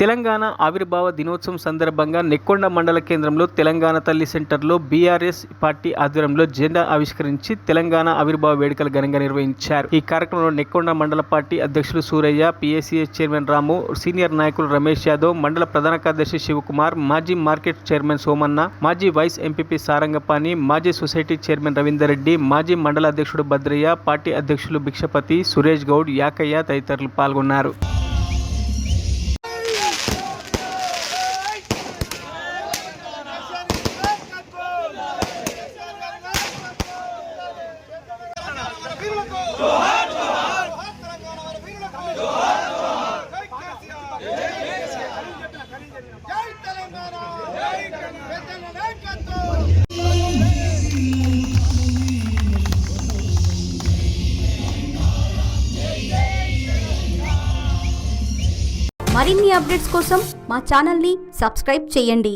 తెలంగాణ ఆవిర్భావ దినోత్సవం సందర్భంగా నెక్కొండ మండల కేంద్రంలో తెలంగాణ తల్లి సెంటర్లో బీఆర్ఎస్ పార్టీ ఆధ్వర్యంలో జెండా ఆవిష్కరించి తెలంగాణ ఆవిర్భావ వేడుకలు ఘనంగా నిర్వహించారు. ఈ కార్యక్రమంలో నెక్కొండ మండల పార్టీ అధ్యక్షులు సూరయ్య, పీఏసీఎస్ చైర్మన్ రాము, సీనియర్ నాయకులు రమేష్ యాదవ్, మండల ప్రధాన కార్యదర్శి శివకుమార్, మాజీ మార్కెట్ చైర్మన్ సోమన్న, మాజీ వైస్ ఎంపీపీ సారంగపాణి, మాజీ సొసైటీ చైర్మన్ రవీందర్ రెడ్డి, మాజీ మండల అధ్యక్షుడు భద్రయ్య, పార్టీ అధ్యక్షులు భిక్షపతి, సురేష్ గౌడ్, యాకయ్య తదితరులు పాల్గొన్నారు. మరిన్ని అప్డేట్స్ కోసం మా ఛానల్ని సబ్స్క్రైబ్ చేయండి.